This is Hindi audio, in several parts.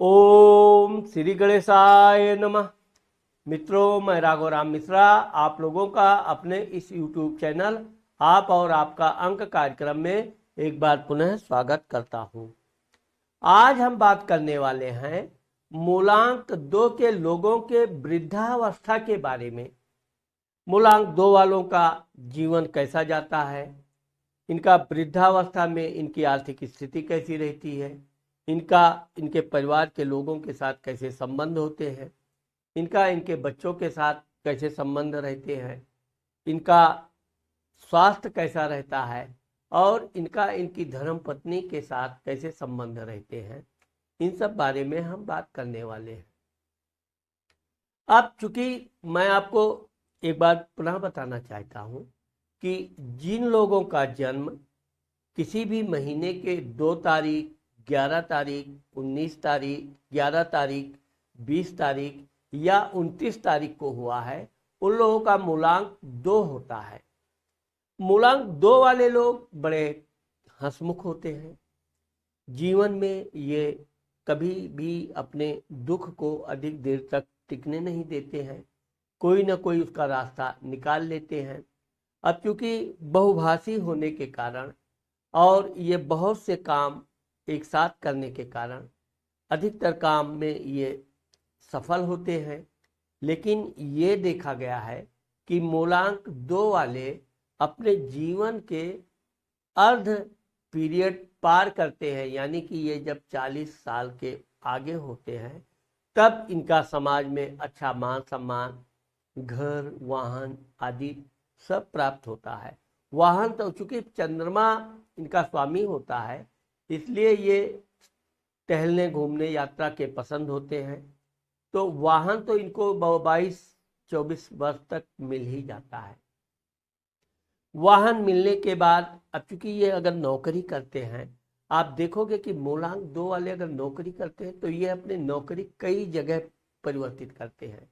ओम श्री गणेशाय नमः। मित्रों, मैं राघव राम मिश्रा आप लोगों का अपने इस YouTube चैनल आप और आपका अंक कार्यक्रम में एक बार पुनः स्वागत करता हूं। आज हम बात करने वाले हैं मूलांक 2 के लोगों के वृद्धावस्था के बारे में। मूलांक 2 वालों का जीवन कैसा जाता है, इनका वृद्धावस्था में इनकी आर्थिक स्थिति कैसी रहती है, इनके परिवार के लोगों के साथ कैसे संबंध होते हैं, इनके बच्चों के साथ कैसे संबंध रहते हैं, इनका स्वास्थ्य कैसा रहता है और इनकी धर्म पत्नी के साथ कैसे संबंध रहते हैं, इन सब बारे में हम बात करने वाले हैं। अब चूंकि मैं आपको एक बार पुनः बताना चाहता हूं कि जिन लोगों का जन्म किसी भी महीने के 2 तारीख, 11 तारीख, 19 तारीख, 11 तारीख, 20 तारीख या 29 तारीख को हुआ है, उन लोगों का मूलांक 2 होता है। मूलांक 2 वाले लोग बड़े हंसमुख होते हैं। जीवन में ये कभी भी अपने दुख को अधिक देर तक टिकने नहीं देते हैं, कोई ना कोई उसका रास्ता निकाल लेते हैं। अब चूंकि बहुभाषी होने के कारण और ये बहुत से काम एक साथ करने के कारण अधिकतर काम में ये सफल होते हैं। लेकिन ये देखा गया है कि मूलांक 2 वाले अपने जीवन के अर्ध पीरियड पार करते हैं, यानी कि ये जब 40 साल के आगे होते हैं तब इनका समाज में अच्छा मान सम्मान, घर, वाहन आदि सब प्राप्त होता है। वाहन तो चूंकि चंद्रमा इनका स्वामी होता है, इसलिए ये टहलने घूमने यात्रा के पसंद होते हैं। तो वाहन तो इनको 22-24 वर्ष तक मिल ही जाता है। वाहन मिलने के बाद अब चूंकि ये अगर नौकरी करते हैं, आप देखोगे कि मूलांक 2 वाले अगर नौकरी करते हैं तो ये अपनी नौकरी कई जगह परिवर्तित करते हैं।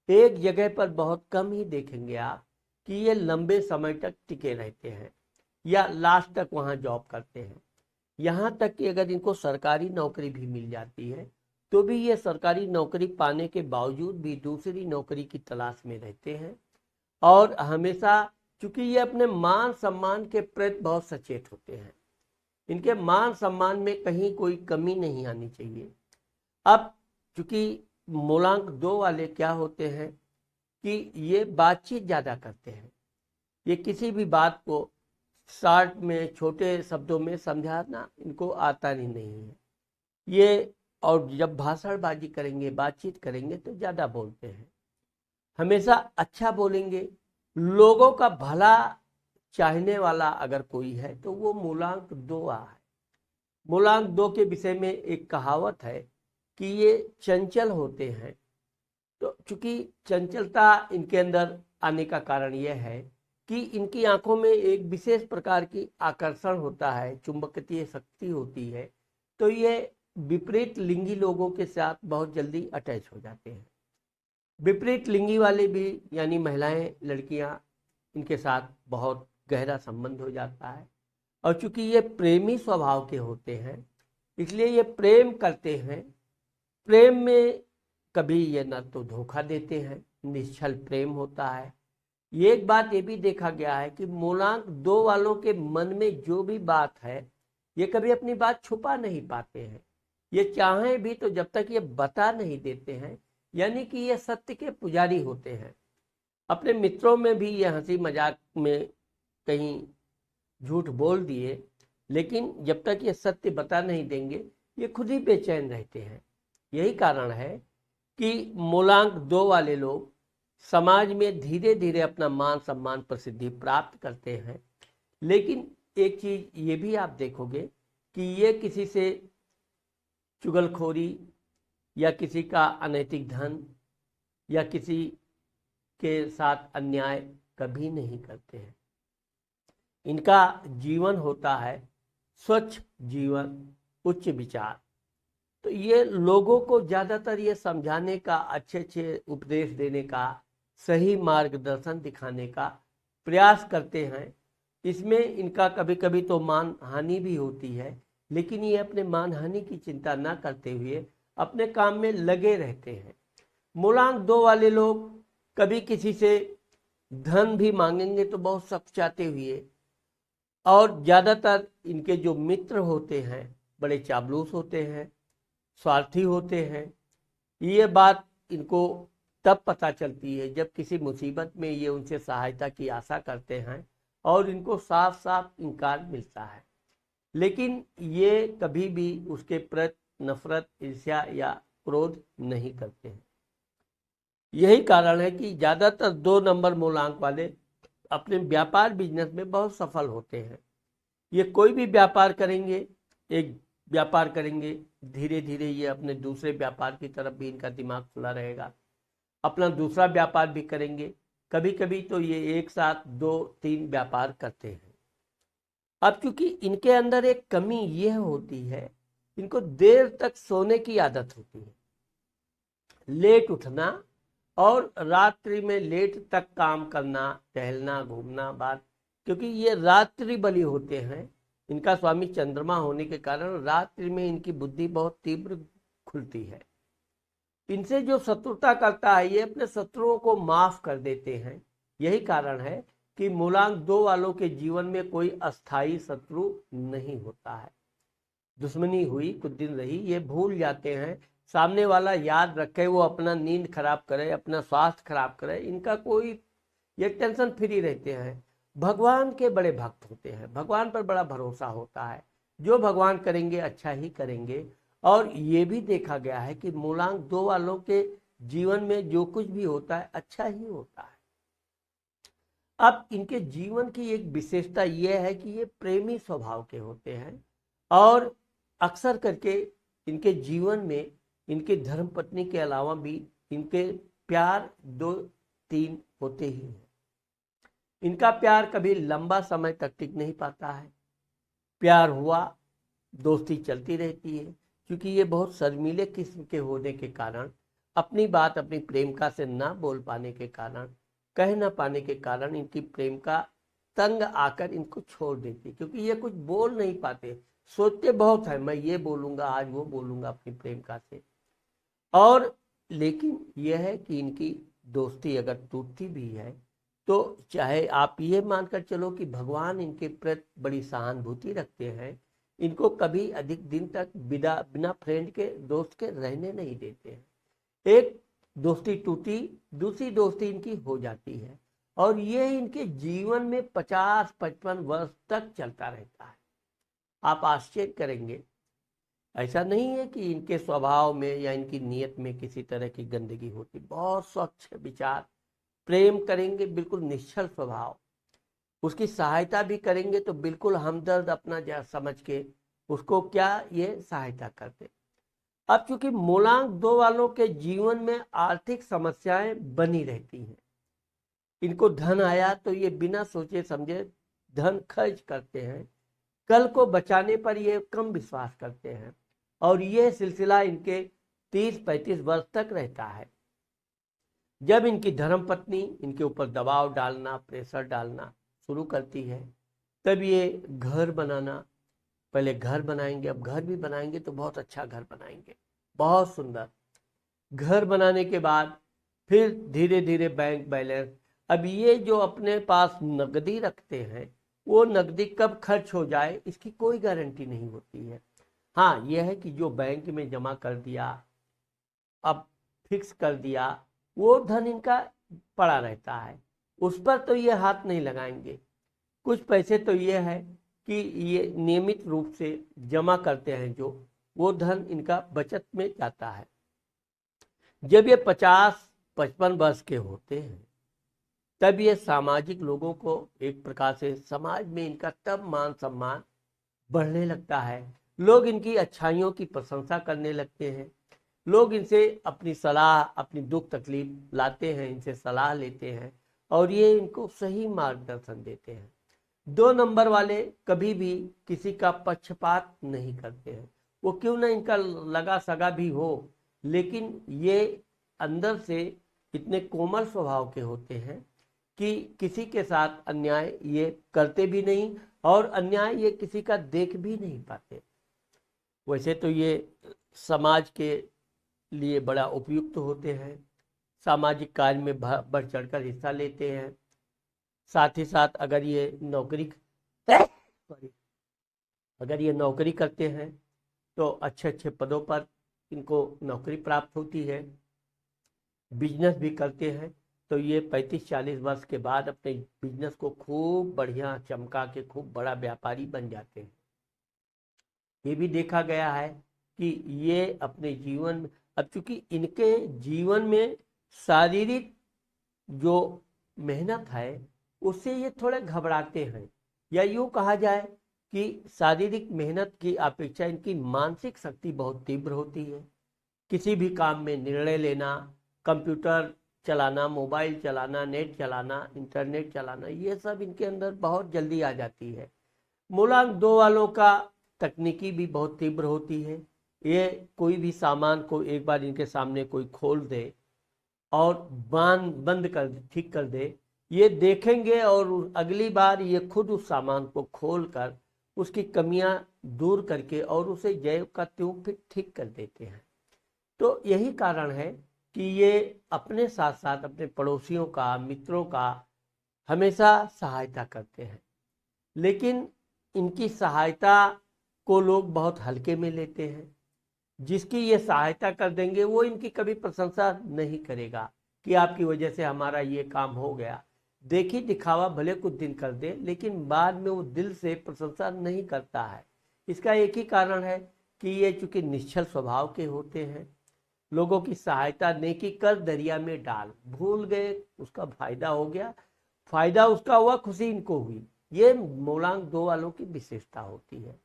एक जगह पर बहुत कम ही देखेंगे आप कि ये लंबे समय तक टिके रहते हैं या लास्ट तक वहां जॉब करते हैं। यहाँ तक कि अगर इनको सरकारी नौकरी भी मिल जाती है तो भी ये सरकारी नौकरी पाने के बावजूद भी दूसरी नौकरी की तलाश में रहते हैं। और हमेशा चूंकि ये अपने मान सम्मान के प्रति बहुत सचेत होते हैं, इनके मान सम्मान में कहीं कोई कमी नहीं आनी चाहिए। अब चूंकि मूलांक 2 वाले क्या होते हैं कि ये बातचीत ज़्यादा करते हैं। ये किसी भी बात को शॉर्ट में छोटे शब्दों में समझाना इनको आता ही नहीं है। ये और जब भाषणबाजी करेंगे, बातचीत करेंगे तो ज़्यादा बोलते हैं। हमेशा अच्छा बोलेंगे। लोगों का भला चाहने वाला अगर कोई है तो वो मूलांक 2 है। मूलांक 2 के विषय में एक कहावत है कि ये चंचल होते हैं। तो चूंकि चंचलता इनके अंदर आने का कारण यह है कि इनकी आंखों में एक विशेष प्रकार की आकर्षण होता है, चुंबकीय शक्ति होती है। तो ये विपरीत लिंगी लोगों के साथ बहुत जल्दी अटैच हो जाते हैं। विपरीत लिंगी वाले भी यानी महिलाएं, लड़कियां, इनके साथ बहुत गहरा संबंध हो जाता है। और चूंकि ये प्रेमी स्वभाव के होते हैं इसलिए ये प्रेम करते हैं। प्रेम में कभी ये न तो धोखा देते हैं, निश्चल प्रेम होता है। ये एक बात ये भी देखा गया है कि मूलांक 2 वालों के मन में जो भी बात है ये कभी अपनी बात छुपा नहीं पाते हैं। ये चाहें भी तो जब तक ये बता नहीं देते हैं, यानी कि ये सत्य के पुजारी होते हैं। अपने मित्रों में भी ये हंसी मजाक में कहीं झूठ बोल दिए, लेकिन जब तक ये सत्य बता नहीं देंगे ये खुद ही बेचैन रहते हैं। यही कारण है कि मूलांक 2 वाले लोग समाज में धीरे धीरे अपना मान सम्मान प्रसिद्धि प्राप्त करते हैं। लेकिन एक चीज ये भी आप देखोगे कि ये किसी से चुगलखोरी या किसी का अनैतिक धन या किसी के साथ अन्याय कभी नहीं करते हैं। इनका जीवन होता है स्वच्छ जीवन, उच्च विचार। तो ये लोगों को ज़्यादातर ये समझाने का, अच्छे अच्छे उपदेश देने का, सही मार्गदर्शन दिखाने का प्रयास करते हैं। इसमें इनका कभी कभी तो मान हानि भी होती है, लेकिन ये अपने मान हानि की चिंता न करते हुए अपने काम में लगे रहते हैं। मूलांक 2 वाले लोग कभी किसी से धन भी मांगेंगे तो बहुत सख्चाते हुए, और ज़्यादातर इनके जो मित्र होते हैं बड़े चापलूस होते हैं, स्वार्थी होते हैं। ये बात इनको तब पता चलती है जब किसी मुसीबत में ये उनसे सहायता की आशा करते हैं और इनको साफ साफ इनकार मिलता है, लेकिन ये कभी भी उसके प्रति नफरत, ईर्ष्या या क्रोध नहीं करते हैं। यही कारण है कि ज़्यादातर 2 नंबर मूलांक वाले अपने व्यापार बिजनेस में बहुत सफल होते हैं। ये कोई भी व्यापार करेंगे, एक व्यापार करेंगे, धीरे धीरे ये अपने दूसरे व्यापार की तरफ भी इनका दिमाग खुला रहेगा, अपना दूसरा व्यापार भी करेंगे। कभी कभी तो ये एक साथ 2-3 व्यापार करते हैं। अब क्योंकि इनके अंदर एक कमी यह होती है, इनको देर तक सोने की आदत होती है, लेट उठना और रात्रि में लेट तक काम करना, टहलना, घूमना, बात, क्योंकि ये रात्रि बलि होते हैं। इनका स्वामी चंद्रमा होने के कारण रात्रि में इनकी बुद्धि बहुत तीव्र खुलती है। इनसे जो शत्रुता करता है ये अपने शत्रुओं को माफ कर देते हैं। यही कारण है कि मूलांक 2 वालों के जीवन में कोई अस्थाई शत्रु नहीं होता है। दुश्मनी हुई, कुछ दिन रही, ये भूल जाते हैं। सामने वाला याद रखे, वो अपना नींद खराब करे, अपना स्वास्थ्य खराब करे, इनका कोई, ये टेंशन फ्री रहते हैं। भगवान के बड़े भक्त होते हैं, भगवान पर बड़ा भरोसा होता है, जो भगवान करेंगे अच्छा ही करेंगे। और ये भी देखा गया है कि मूलांक 2 वालों के जीवन में जो कुछ भी होता है अच्छा ही होता है। अब इनके जीवन की एक विशेषता यह है कि ये प्रेमी स्वभाव के होते हैं, और अक्सर करके इनके जीवन में इनके धर्मपत्नी के अलावा भी इनके प्यार 2-3 होते ही हैं। इनका प्यार कभी लंबा समय तक टिक नहीं पाता है। प्यार हुआ, दोस्ती चलती रहती है, क्योंकि ये बहुत शर्मीले किस्म के होने के कारण, अपनी बात अपनी प्रेमिका से ना बोल पाने के कारण, कह ना पाने के कारण इनकी प्रेमिका तंग आकर इनको छोड़ देती, क्योंकि ये कुछ बोल नहीं पाते। सोचते बहुत है, मैं ये बोलूँगा, आज वो बोलूँगा अपनी प्रेमिका से। और लेकिन यह है कि इनकी दोस्ती अगर टूटती भी है तो चाहे आप ये मानकर चलो कि भगवान इनके प्रति बड़ी सहानुभूति रखते हैं, इनको कभी अधिक दिन तक बिना फ्रेंड के, दोस्त के रहने नहीं देते हैं। एक दोस्ती टूटी, दूसरी दोस्ती इनकी हो जाती है, और ये इनके जीवन में 50-55 वर्ष तक चलता रहता है। आप आश्चर्य करेंगे, ऐसा नहीं है कि इनके स्वभाव में या इनकी नीयत में किसी तरह की गंदगी होती। बहुत स्वच्छ विचार, प्रेम करेंगे, बिल्कुल निश्चल स्वभाव, उसकी सहायता भी करेंगे तो बिल्कुल हमदर्द अपना समझ के उसको क्या ये सहायता करते। अब चूंकि मूलांक 2 वालों के जीवन में आर्थिक समस्याएं बनी रहती हैं, इनको धन आया तो ये बिना सोचे समझे धन खर्च करते हैं, कल को बचाने पर ये कम विश्वास करते हैं, और ये सिलसिला इनके 30-35 वर्ष तक रहता है। जब इनकी धर्मपत्नी इनके ऊपर दबाव डालना, प्रेशर डालना शुरू करती है, तब ये घर बनाना, पहले घर बनाएंगे, अब घर भी बनाएंगे तो बहुत अच्छा घर बनाएंगे, बहुत सुंदर घर बनाने के बाद फिर धीरे धीरे बैंक बैलेंस। अब ये जो अपने पास नकदी रखते हैं, वो नकदी कब खर्च हो जाए इसकी कोई गारंटी नहीं होती है। हाँ, यह है कि जो बैंक में जमा कर दिया, अब फिक्स कर दिया, वो धन इनका पड़ा रहता है, उस पर तो ये हाथ नहीं लगाएंगे। कुछ पैसे तो ये है कि ये नियमित रूप से जमा करते हैं, जो वो धन इनका बचत में जाता है। जब ये 50-55 वर्ष के होते हैं, तब ये सामाजिक लोगों को एक प्रकार से समाज में इनका तब मान सम्मान बढ़ने लगता है। लोग इनकी अच्छाइयों की प्रशंसा करने लगते हैं, लोग इनसे अपनी सलाह, अपनी दुख तकलीफ लाते हैं, इनसे सलाह लेते हैं, और ये इनको सही मार्गदर्शन देते हैं। 2 नंबर वाले कभी भी किसी का पक्षपात नहीं करते हैं, वो क्यों ना इनका लगा सगा भी हो, लेकिन ये अंदर से इतने कोमल स्वभाव के होते हैं कि किसी के साथ अन्याय ये करते भी नहीं, और अन्याय ये किसी का देख भी नहीं पाते। वैसे तो ये समाज के लिए बड़ा उपयुक्त होते हैं, सामाजिक कार्य में बढ़ चढ़कर हिस्सा लेते हैं। साथ ही साथ अगर ये नौकरी करते हैं तो अच्छे अच्छे पदों पर इनको नौकरी प्राप्त होती है। बिजनेस भी करते हैं तो ये 35-40 वर्ष के बाद अपने बिजनेस को खूब बढ़िया चमका के खूब बड़ा व्यापारी बन जाते हैं। ये भी देखा गया है कि ये अपने जीवन, अब चूंकि इनके जीवन में शारीरिक जो मेहनत है उससे ये थोड़े घबराते हैं, या यूँ कहा जाए कि शारीरिक मेहनत की अपेक्षा इनकी मानसिक शक्ति बहुत तीव्र होती है। किसी भी काम में निर्णय लेना, कंप्यूटर चलाना, मोबाइल चलाना, नेट चलाना, इंटरनेट चलाना, ये सब इनके अंदर बहुत जल्दी आ जाती है। मूलांक 2 वालों का तकनीकी भी बहुत तीव्र होती है। ये कोई भी सामान को एक बार इनके सामने कोई खोल दे और बंद कर ठीक कर दे, ये देखेंगे और अगली बार ये खुद उस सामान को खोल कर उसकी कमियां दूर करके और उसे जैव का त्यों फिर ठीक कर देते हैं। तो यही कारण है कि ये अपने साथ साथ अपने पड़ोसियों का, मित्रों का हमेशा सहायता करते हैं, लेकिन इनकी सहायता को लोग बहुत हल्के में लेते हैं। जिसकी ये सहायता कर देंगे वो इनकी कभी प्रशंसा नहीं करेगा कि आपकी वजह से हमारा ये काम हो गया। देखी दिखावा भले कुछ दिन कर दे, लेकिन बाद में वो दिल से प्रशंसा नहीं करता है। इसका एक ही कारण है कि ये चूंकि निश्चल स्वभाव के होते हैं। लोगों की सहायता नेकी कर दरिया में डाल, भूल गए उसका फायदा हो गया, फायदा उसका हुआ, खुशी इनको हुई। ये मूलांक 2 वालों की विशेषता होती है।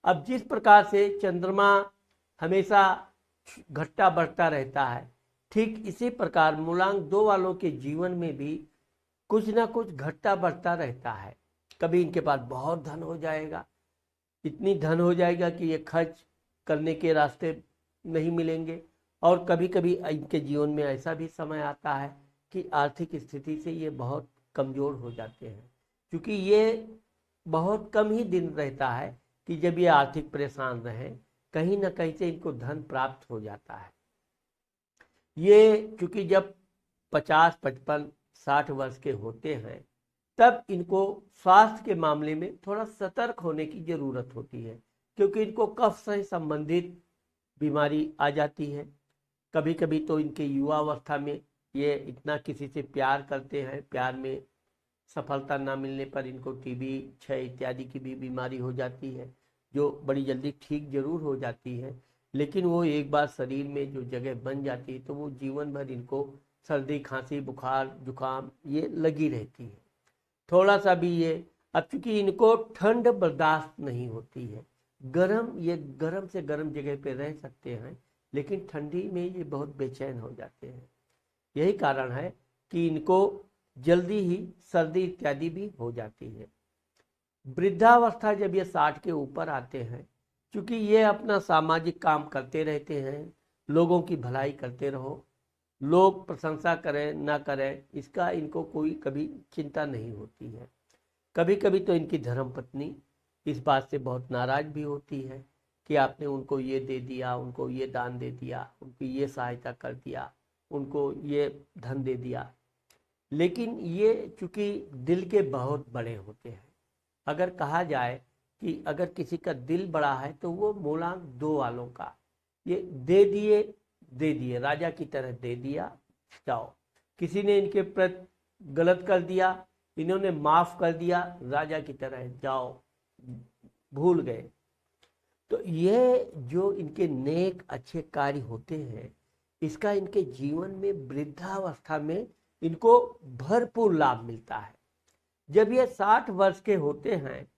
अब जिस प्रकार से चंद्रमा हमेशा घटता बढ़ता रहता है, ठीक इसी प्रकार मूलांक 2 वालों के जीवन में भी कुछ ना कुछ घटता बढ़ता रहता है। कभी इनके पास बहुत धन हो जाएगा, इतनी धन हो जाएगा कि ये खर्च करने के रास्ते नहीं मिलेंगे, और कभी कभी इनके जीवन में ऐसा भी समय आता है कि आर्थिक स्थिति से ये बहुत कमज़ोर हो जाते हैं, क्योंकि ये बहुत कम ही दिन रहता है कि जब ये आर्थिक परेशान रहें, कहीं ना कहीं से इनको धन प्राप्त हो जाता है। ये क्योंकि जब 50, 55, 60 वर्ष के होते हैं तब इनको स्वास्थ्य के मामले में थोड़ा सतर्क होने की ज़रूरत होती है, क्योंकि इनको कफ से संबंधित बीमारी आ जाती है। कभी कभी तो इनके युवावस्था में ये इतना किसी से प्यार करते हैं, प्यार में सफलता ना मिलने पर इनको टीबी, क्षय इत्यादि की भी बीमारी हो जाती है, जो बड़ी जल्दी ठीक जरूर हो जाती है, लेकिन वो एक बार शरीर में जो जगह बन जाती है तो वो जीवन भर इनको सर्दी, खांसी, बुखार, जुकाम ये लगी रहती है। थोड़ा सा भी ये, अब चूंकि इनको ठंड बर्दाश्त नहीं होती है, ये गर्म से गर्म जगह पे रह सकते हैं, लेकिन ठंडी में ये बहुत बेचैन हो जाते हैं। यही कारण है कि इनको जल्दी ही सर्दी इत्यादि भी हो जाती है। वृद्धावस्था जब ये 60 के ऊपर आते हैं, क्योंकि ये अपना सामाजिक काम करते रहते हैं, लोगों की भलाई करते रहो, लोग प्रशंसा करें ना करें इसका इनको कोई कभी चिंता नहीं होती है। कभी कभी तो इनकी धर्मपत्नी इस बात से बहुत नाराज भी होती है कि आपने उनको ये दे दिया, उनको ये दान दे दिया, उनकी ये सहायता कर दिया, उनको ये धन दे दिया। लेकिन ये चूंकि दिल के बहुत बड़े होते हैं, अगर कहा जाए कि अगर किसी का दिल बड़ा है तो वो मूलांक 2 वालों का, ये दे दिए राजा की तरह दे दिया, जाओ। किसी ने इनके प्रति गलत कर दिया, इन्होंने माफ कर दिया, राजा की तरह जाओ, भूल गए। तो ये जो इनके नेक अच्छे कार्य होते हैं, इसका इनके जीवन में वृद्धावस्था में इनको भरपूर लाभ मिलता है। जब ये 60 वर्ष के होते हैं,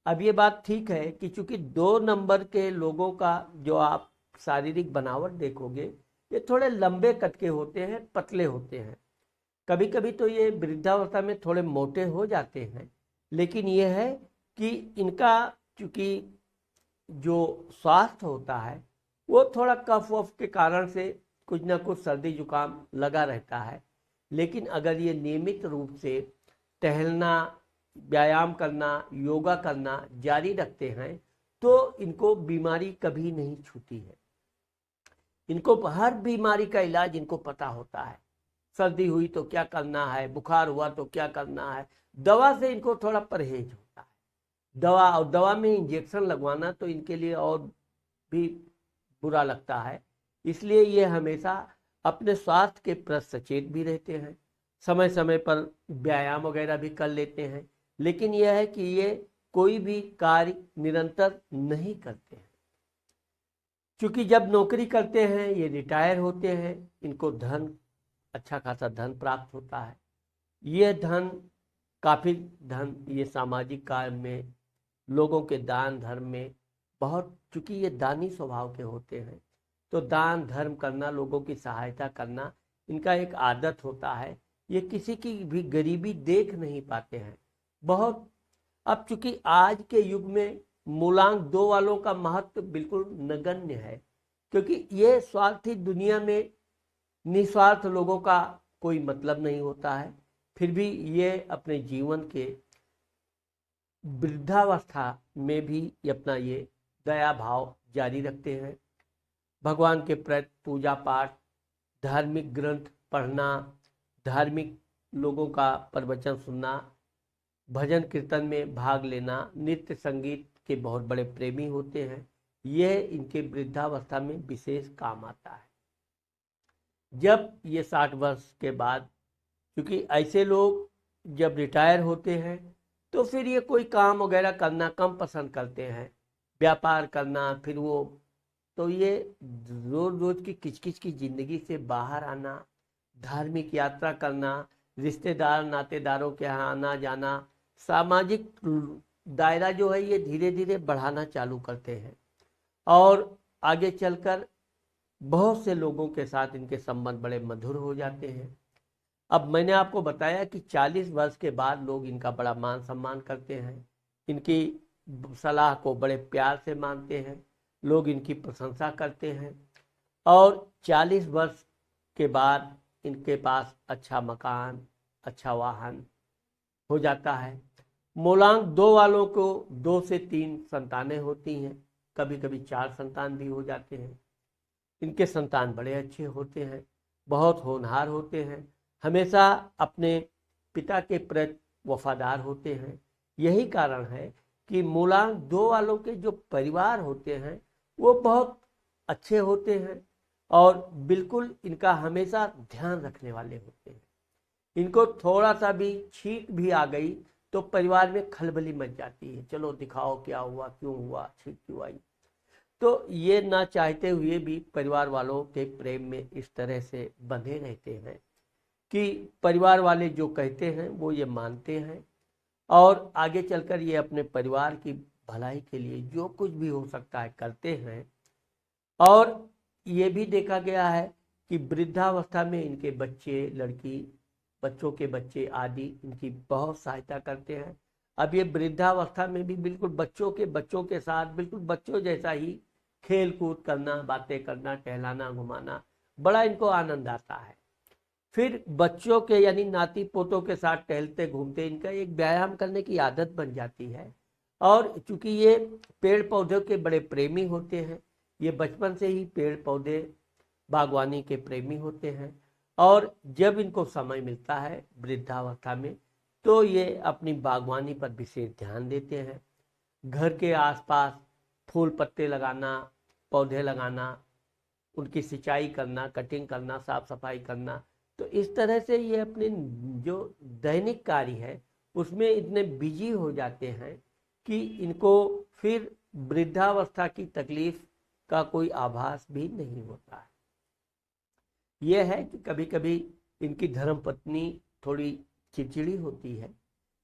अब ये बात ठीक है कि चूंकि 2 नंबर के लोगों का जो आप शारीरिक बनावट देखोगे, ये थोड़े लंबे कद के होते हैं, पतले होते हैं। कभी कभी तो ये वृद्धावस्था में थोड़े मोटे हो जाते हैं, लेकिन ये है कि इनका चूंकि जो स्वास्थ्य होता है वो थोड़ा कफ वफ के कारण से कुछ ना कुछ सर्दी जुकाम लगा रहता है। लेकिन अगर ये नियमित रूप से टहलना, व्यायाम करना, योगा करना जारी रखते हैं तो इनको बीमारी कभी नहीं छूती है। इनको हर बीमारी का इलाज इनको पता होता है। सर्दी हुई तो क्या करना है, बुखार हुआ तो क्या करना है। दवा से इनको थोड़ा परहेज होता है। दवा और दवा में इंजेक्शन लगवाना तो इनके लिए और भी बुरा लगता है। इसलिए ये हमेशा अपने स्वास्थ्य के प्रति सचेत भी रहते हैं, समय समय पर व्यायाम वगैरह भी कर लेते हैं। लेकिन यह है कि ये कोई भी कार्य निरंतर नहीं करते हैं, क्योंकि जब नौकरी करते हैं ये रिटायर होते हैं, इनको धन, अच्छा खासा धन प्राप्त होता है। यह धन, काफ़ी धन, ये सामाजिक कार्य में, लोगों के दान धर्म में बहुत, चूंकि ये दानी स्वभाव के होते हैं तो दान धर्म करना, लोगों की सहायता करना इनका एक आदत होता है। ये किसी की भी गरीबी देख नहीं पाते हैं बहुत। अब चूंकि आज के युग में मूलांक 2 वालों का महत्व बिल्कुल नगण्य है, क्योंकि ये स्वार्थी दुनिया में निस्वार्थ लोगों का कोई मतलब नहीं होता है। फिर भी ये अपने जीवन के वृद्धावस्था में भी अपना ये दया भाव जारी रखते हैं। भगवान के प्रति पूजा पाठ, धार्मिक ग्रंथ पढ़ना, धार्मिक लोगों का प्रवचन सुनना, भजन कीर्तन में भाग लेना, नृत्य संगीत के बहुत बड़े प्रेमी होते हैं। यह इनके वृद्धावस्था में विशेष काम आता है। जब ये 60 वर्ष के बाद, क्योंकि ऐसे लोग जब रिटायर होते हैं तो फिर ये कोई काम वगैरह करना कम पसंद करते हैं, व्यापार करना, फिर वो, तो ये रोज रोज की किचकिच की जिंदगी से बाहर आना, धार्मिक यात्रा करना, रिश्तेदार नातेदारों के यहाँ आना जाना, सामाजिक दायरा जो है ये धीरे धीरे बढ़ाना चालू करते हैं। और आगे चलकर बहुत से लोगों के साथ इनके संबंध बड़े मधुर हो जाते हैं। अब मैंने आपको बताया कि 40 वर्ष के बाद लोग इनका बड़ा मान सम्मान करते हैं, इनकी सलाह को बड़े प्यार से मानते हैं, लोग इनकी प्रशंसा करते हैं। और 40 वर्ष के बाद इनके पास अच्छा मकान, अच्छा वाहन हो जाता है। मूलांक 2 वालों को 2 से 3 संतानें होती हैं, कभी कभी 4 संतान भी हो जाते हैं। इनके संतान बड़े अच्छे होते हैं, बहुत होनहार होते हैं, हमेशा अपने पिता के प्रति वफादार होते हैं। यही कारण है कि मूलांक 2 वालों के जो परिवार होते हैं वो बहुत अच्छे होते हैं और बिल्कुल इनका हमेशा ध्यान रखने वाले होते हैं। इनको थोड़ा सा भी छींक भी आ गई तो परिवार में खलबली मच जाती है, चलो दिखाओ क्या हुआ, क्यों हुआ, छींक क्यों आई। तो ये ना चाहते हुए भी परिवार वालों के प्रेम में इस तरह से बंधे रहते हैं कि परिवार वाले जो कहते हैं वो ये मानते हैं और आगे चलकर ये अपने परिवार की भलाई के लिए जो कुछ भी हो सकता है करते हैं। और ये भी देखा गया है कि वृद्धावस्था में इनके बच्चे, लड़की, बच्चों के बच्चे आदि इनकी बहुत सहायता करते हैं। अब ये वृद्धावस्था में भी बिल्कुल बच्चों के साथ बिल्कुल बच्चों जैसा ही खेल कूद करना, बातें करना, टहलाना, घुमाना, बड़ा इनको आनंद आता है। फिर बच्चों के यानी नाती पोतों के साथ टहलते घूमते इनका एक व्यायाम करने की आदत बन जाती है। और चूंकि ये पेड़ पौधों के बड़े प्रेमी होते हैं, ये बचपन से ही पेड़ पौधे, बागवानी के प्रेमी होते हैं। और जब इनको समय मिलता है वृद्धावस्था में तो ये अपनी बागवानी पर विशेष ध्यान देते हैं। घर के आसपास फूल पत्ते लगाना, पौधे लगाना, उनकी सिंचाई करना, कटिंग करना, साफ सफाई करना। तो इस तरह से ये अपने जो दैनिक कार्य है उसमें इतने बिजी हो जाते हैं कि इनको फिर वृद्धावस्था की तकलीफ का कोई आभास भी नहीं होता है। यह है कि कभी कभी इनकी धर्मपत्नी थोड़ी चिड़चिड़ी होती है,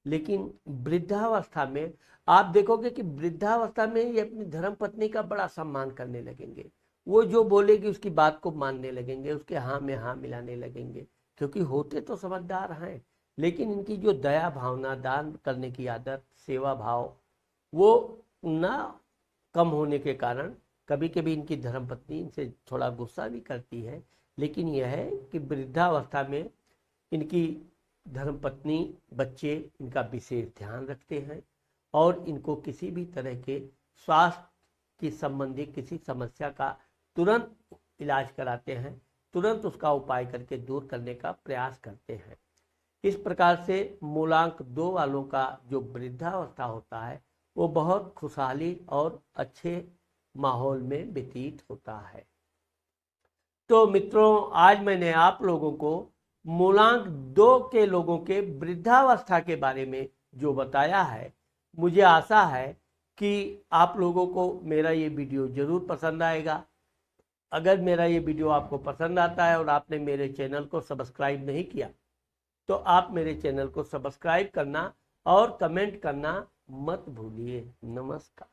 लेकिन वृद्धावस्था में आप देखोगे कि वृद्धावस्था में ये अपनी धर्मपत्नी का बड़ा सम्मान करने लगेंगे। वो जो बोलेगी उसकी बात को मानने लगेंगे, उसके हाँ में हाँ मिलाने लगेंगे, क्योंकि होते तो समझदार हैं। लेकिन इनकी जो दया भावना, दान करने की आदत, सेवा भाव, वो ना कम होने के कारण कभी कभी इनकी धर्मपत्नी इनसे थोड़ा गुस्सा भी करती है। लेकिन यह है कि वृद्धावस्था में इनकी धर्मपत्नी, बच्चे इनका विशेष ध्यान रखते हैं और इनको किसी भी तरह के स्वास्थ्य की संबंधी किसी समस्या का तुरंत इलाज कराते हैं, तुरंत उसका उपाय करके दूर करने का प्रयास करते हैं। इस प्रकार से मूलांक 2 वालों का जो वृद्धावस्था होता है वो बहुत खुशहाली और अच्छे माहौल में व्यतीत होता है। तो मित्रों, आज मैंने आप लोगों को मूलांक 2 के लोगों के वृद्धावस्था के बारे में जो बताया है, मुझे आशा है कि आप लोगों को मेरा ये वीडियो जरूर पसंद आएगा। अगर मेरा ये वीडियो आपको पसंद आता है और आपने मेरे चैनल को सब्सक्राइब नहीं किया तो आप मेरे चैनल को सब्सक्राइब करना और कमेंट करना मत भूलिए। नमस्कार।